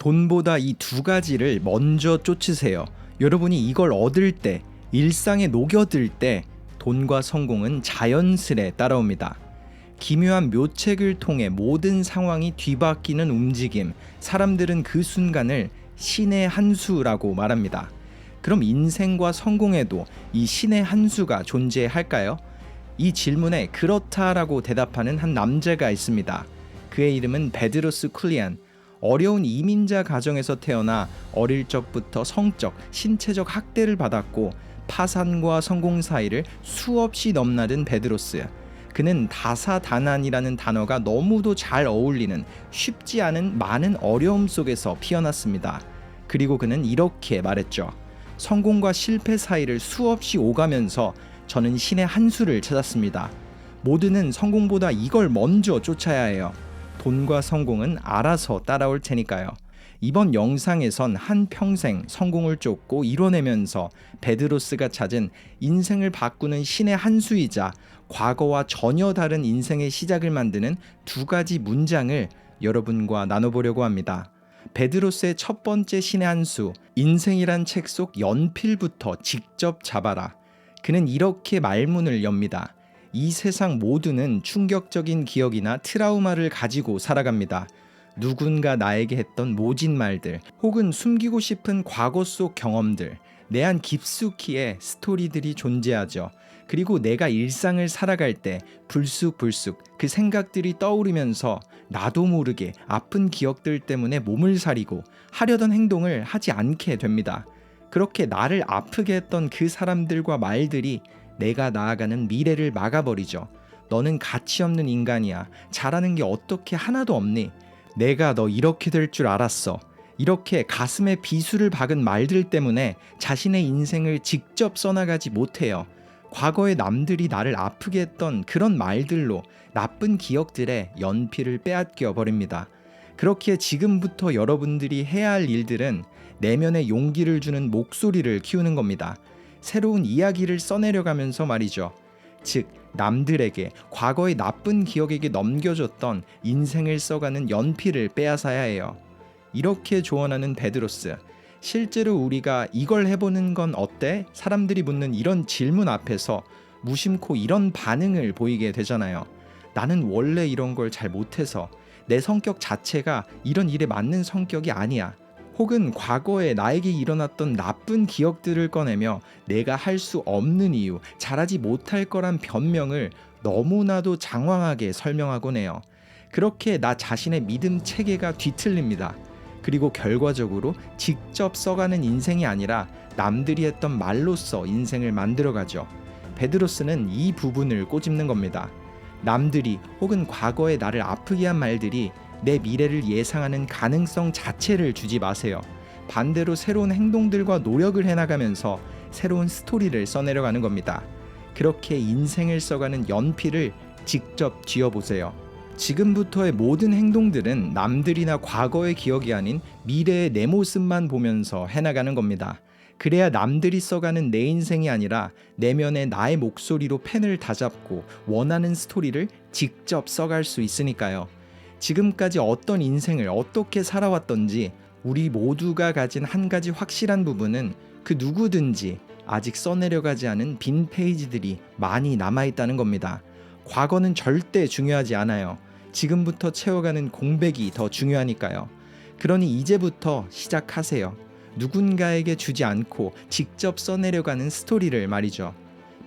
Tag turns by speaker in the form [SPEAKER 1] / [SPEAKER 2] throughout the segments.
[SPEAKER 1] 돈보다 이 두 가지를 먼저 쫓으세요. 여러분이 이걸 얻을 때, 일상에 녹여들 때 돈과 성공은 자연스레 따라옵니다. 기묘한 묘책을 통해 모든 상황이 뒤바뀌는 움직임, 사람들은 그 순간을 신의 한 수라고 말합니다. 그럼 인생과 성공에도 이 신의 한 수가 존재할까요? 이 질문에 그렇다라고 대답하는 한 남자가 있습니다. 그의 이름은 베드로스 쿨리안. 어려운 이민자 가정에서 태어나 어릴 적부터 성적, 신체적 학대를 받았고 파산과 성공 사이를 수없이 넘나든 베드로스. 그는 다사다난이라는 단어가 너무도 잘 어울리는 쉽지 않은 많은 어려움 속에서 피어났습니다. 그리고 그는 이렇게 말했죠. 성공과 실패 사이를 수없이 오가면서 저는 신의 한 수를 찾았습니다. 모두는 성공보다 이걸 먼저 쫓아야 해요. 돈과 성공은 알아서 따라올 테니까요. 이번 영상에선 한평생 성공을 쫓고 이뤄내면서 베드로스가 찾은 인생을 바꾸는 신의 한 수이자 과거와 전혀 다른 인생의 시작을 만드는 두 가지 문장을 여러분과 나눠보려고 합니다. 베드로스의 첫 번째 신의 한 수, 인생이란 책 속 연필부터 직접 잡아라. 그는 이렇게 말문을 엽니다. 이 세상 모두는 충격적인 기억이나 트라우마를 가지고 살아갑니다. 누군가 나에게 했던 모진 말들, 혹은 숨기고 싶은 과거 속 경험들, 내 안 깊숙이의 스토리들이 존재하죠. 그리고 내가 일상을 살아갈 때 불쑥불쑥 그 생각들이 떠오르면서 나도 모르게 아픈 기억들 때문에 몸을 사리고 하려던 행동을 하지 않게 됩니다. 그렇게 나를 아프게 했던 그 사람들과 말들이 내가 나아가는 미래를 막아버리죠. 너는 가치 없는 인간이야. 잘하는 게 어떻게 하나도 없니? 내가 너 이렇게 될 줄 알았어. 이렇게 가슴에 비수를 박은 말들 때문에 자신의 인생을 직접 써나가지 못해요. 과거의 남들이 나를 아프게 했던 그런 말들로 나쁜 기억들에 연필을 빼앗겨 버립니다. 그렇기에 지금부터 여러분들이 해야 할 일들은 내면에 용기를 주는 목소리를 키우는 겁니다. 새로운 이야기를 써내려가면서 말이죠. 즉, 남들에게 과거의 나쁜 기억에게 넘겨줬던 인생을 써가는 연필을 빼앗아야 해요. 이렇게 조언하는 베드로스. 실제로 우리가 이걸 해보는 건 어때? 사람들이 묻는 이런 질문 앞에서 무심코 이런 반응을 보이게 되잖아요. 나는 원래 이런 걸 잘 못해서, 내 성격 자체가 이런 일에 맞는 성격이 아니야. 혹은 과거에 나에게 일어났던 나쁜 기억들을 꺼내며 내가 할 수 없는 이유, 잘하지 못할 거란 변명을 너무나도 장황하게 설명하곤 해요. 그렇게 나 자신의 믿음 체계가 뒤틀립니다. 그리고 결과적으로 직접 써가는 인생이 아니라 남들이 했던 말로써 인생을 만들어가죠. 베드로스는 이 부분을 꼬집는 겁니다. 남들이 혹은 과거에 나를 아프게 한 말들이 내 미래를 예상하는 가능성 자체를 주지 마세요. 반대로 새로운 행동들과 노력을 해나가면서 새로운 스토리를 써내려가는 겁니다. 그렇게 인생을 써가는 연필을 직접 쥐어보세요. 지금부터의 모든 행동들은 남들이나 과거의 기억이 아닌 미래의 내 모습만 보면서 해나가는 겁니다. 그래야 남들이 써가는 내 인생이 아니라 내면의 나의 목소리로 펜을 다잡고 원하는 스토리를 직접 써갈 수 있으니까요. 지금까지 어떤 인생을 어떻게 살아왔던지 우리 모두가 가진 한 가지 확실한 부분은 그 누구든지 아직 써내려가지 않은 빈 페이지들이 많이 남아있다는 겁니다. 과거는 절대 중요하지 않아요. 지금부터 채워가는 공백이 더 중요하니까요. 그러니 이제부터 시작하세요. 누군가에게 주지 않고 직접 써내려가는 스토리를 말이죠.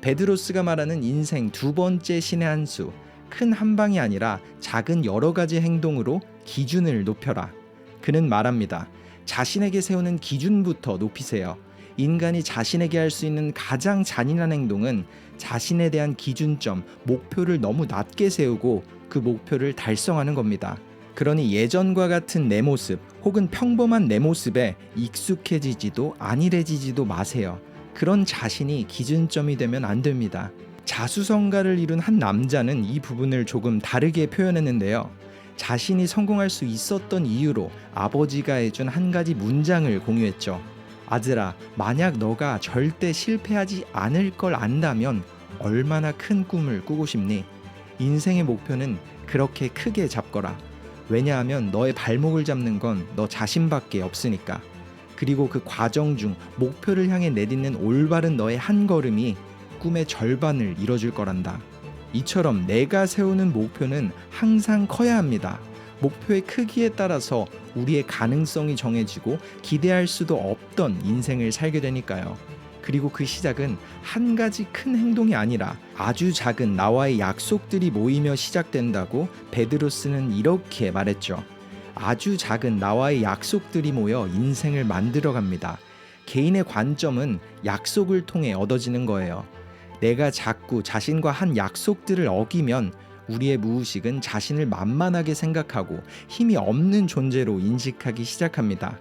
[SPEAKER 1] 베드로스가 말하는 인생 두 번째 신의 한 수, 큰 한 방이 아니라 작은 여러 가지 행동으로 기준을 높여라. 그는 말합니다. 자신에게 세우는 기준부터 높이세요. 인간이 자신에게 할 수 있는 가장 잔인한 행동은 자신에 대한 기준점, 목표를 너무 낮게 세우고 그 목표를 달성하는 겁니다. 그러니 예전과 같은 내 모습 혹은 평범한 내 모습에 익숙해지지도 안일해지지도 마세요. 그런 자신이 기준점이 되면 안 됩니다. 자수성가를 이룬 한 남자는 이 부분을 조금 다르게 표현했는데요. 자신이 성공할 수 있었던 이유로 아버지가 해준 한 가지 문장을 공유했죠. 아들아, 만약 너가 절대 실패하지 않을 걸 안다면 얼마나 큰 꿈을 꾸고 싶니? 인생의 목표는 그렇게 크게 잡거라. 왜냐하면 너의 발목을 잡는 건 너 자신밖에 없으니까. 그리고 그 과정 중 목표를 향해 내딛는 올바른 너의 한 걸음이 꿈의 절반을 이뤄줄 거란다. 이처럼 내가 세우는 목표는 항상 커야 합니다. 목표의 크기에 따라서 우리의 가능성이 정해지고 기대할 수도 없던 인생을 살게 되니까요. 그리고 그 시작은 한 가지 큰 행동이 아니라 아주 작은 나와의 약속들이 모이며 시작된다고 베드로스는 이렇게 말했죠. 아주 작은 나와의 약속들이 모여 인생을 만들어갑니다. 개인의 관점은 약속을 통해 얻어지는 거예요. 내가 자꾸 자신과 한 약속들을 어기면 우리의 무의식은 자신을 만만하게 생각하고 힘이 없는 존재로 인식하기 시작합니다.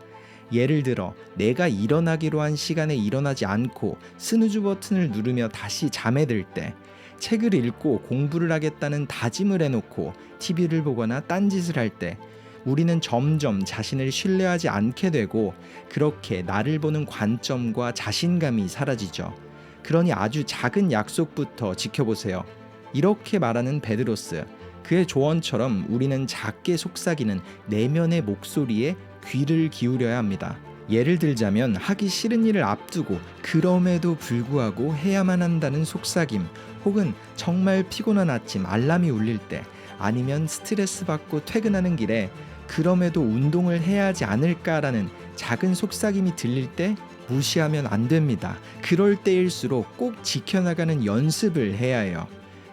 [SPEAKER 1] 예를 들어 내가 일어나기로 한 시간에 일어나지 않고 스누즈 버튼을 누르며 다시 잠에 들 때, 책을 읽고 공부를 하겠다는 다짐을 해놓고 TV를 보거나 딴짓을 할 때 우리는 점점 자신을 신뢰하지 않게 되고 그렇게 나를 보는 관점과 자신감이 사라지죠. 그러니 아주 작은 약속부터 지켜보세요. 이렇게 말하는 베드로스, 그의 조언처럼 우리는 작게 속삭이는 내면의 목소리에 귀를 기울여야 합니다. 예를 들자면 하기 싫은 일을 앞두고 그럼에도 불구하고 해야만 한다는 속삭임, 혹은 정말 피곤한 아침 알람이 울릴 때, 아니면 스트레스 받고 퇴근하는 길에 그럼에도 운동을 해야 하지 않을까라는 작은 속삭임이 들릴 때 무시하면 안 됩니다. 그럴 때일수록 꼭 지켜나가는 연습을 해야 해요.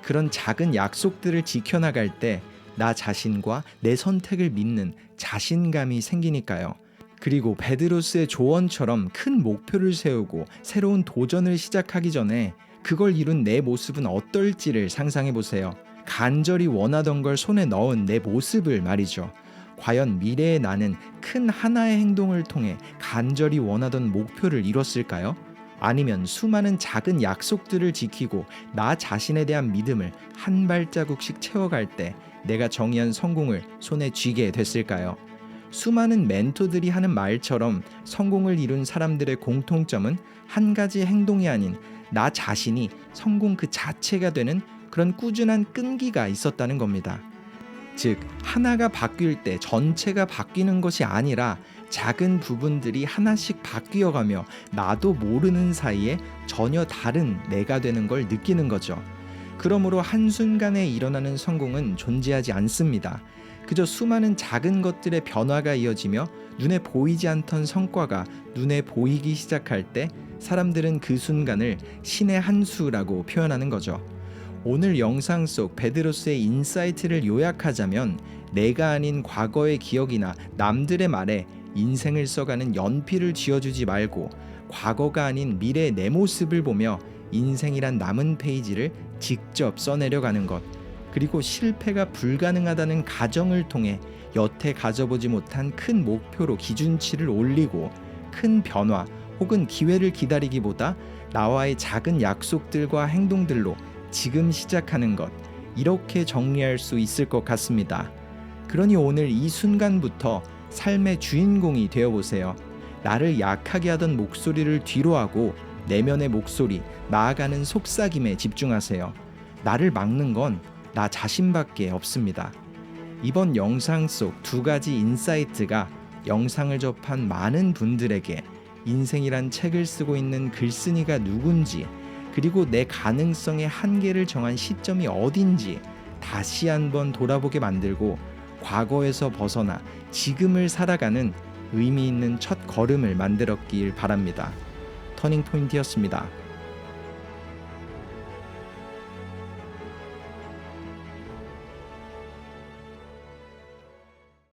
[SPEAKER 1] 그런 작은 약속들을 지켜나갈 때 나 자신과 내 선택을 믿는 자신감이 생기니까요. 그리고 베드로스의 조언처럼 큰 목표를 세우고 새로운 도전을 시작하기 전에 그걸 이룬 내 모습은 어떨지를 상상해 보세요. 간절히 원하던 걸 손에 넣은 내 모습을 말이죠. 과연 미래의 나는 큰 하나의 행동을 통해 간절히 원하던 목표를 이뤘을까요? 아니면 수많은 작은 약속들을 지키고 나 자신에 대한 믿음을 한 발자국씩 채워갈 때 내가 정의한 성공을 손에 쥐게 됐을까요? 수많은 멘토들이 하는 말처럼 성공을 이룬 사람들의 공통점은 한 가지 행동이 아닌 나 자신이 성공 그 자체가 되는 그런 꾸준한 끈기가 있었다는 겁니다. 즉, 하나가 바뀔 때 전체가 바뀌는 것이 아니라 작은 부분들이 하나씩 바뀌어가며 나도 모르는 사이에 전혀 다른 내가 되는 걸 느끼는 거죠. 그러므로 한순간에 일어나는 성공은 존재하지 않습니다. 그저 수많은 작은 것들의 변화가 이어지며 눈에 보이지 않던 성과가 눈에 보이기 시작할 때 사람들은 그 순간을 신의 한 수라고 표현하는 거죠. 오늘 영상 속 베드로스의 인사이트를 요약하자면, 내가 아닌 과거의 기억이나 남들의 말에 인생을 써가는 연필을 쥐어주지 말고 과거가 아닌 미래의 내 모습을 보며 인생이란 남은 페이지를 직접 써내려가는 것, 그리고 실패가 불가능하다는 가정을 통해 여태 가져보지 못한 큰 목표로 기준치를 올리고 큰 변화 혹은 기회를 기다리기보다 나와의 작은 약속들과 행동들로 지금 시작하는 것, 이렇게 정리할 수 있을 것 같습니다. 그러니 오늘 이 순간부터 삶의 주인공이 되어보세요. 나를 약하게 하던 목소리를 뒤로하고 내면의 목소리, 나아가는 속삭임에 집중하세요. 나를 막는 건 나 자신밖에 없습니다. 이번 영상 속 두 가지 인사이트가 영상을 접한 많은 분들에게 인생이란 책을 쓰고 있는 글쓴이가 누군지, 그리고 내 가능성의 한계를 정한 시점이 어딘지 다시 한번 돌아보게 만들고 과거에서 벗어나 지금을 살아가는 의미 있는 첫 걸음을 만들었길 바랍니다. 터닝포인트였습니다.